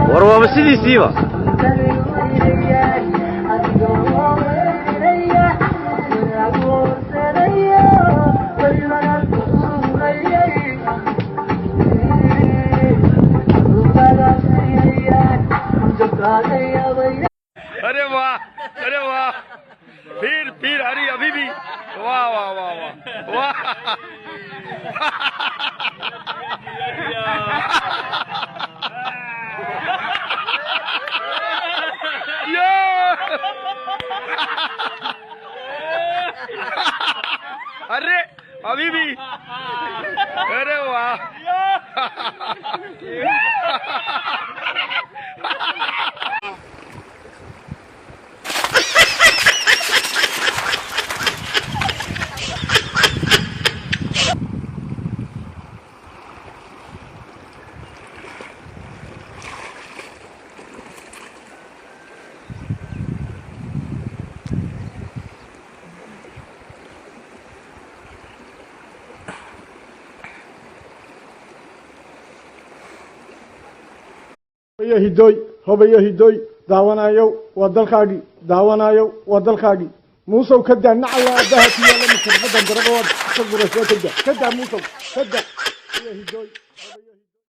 وروى مسيدي سيبا अरे वाह फिर अरे अभी भी वाह वाह वाह वाह अरे अभी भी अरे वाह hidoy hobayo hidoy daawanayo wadalkaagi daawanayo wadalkaagi muusow ka daana alla abaha tiyala misrada darabo ka gurasho ka daa muusow ka daa hidoy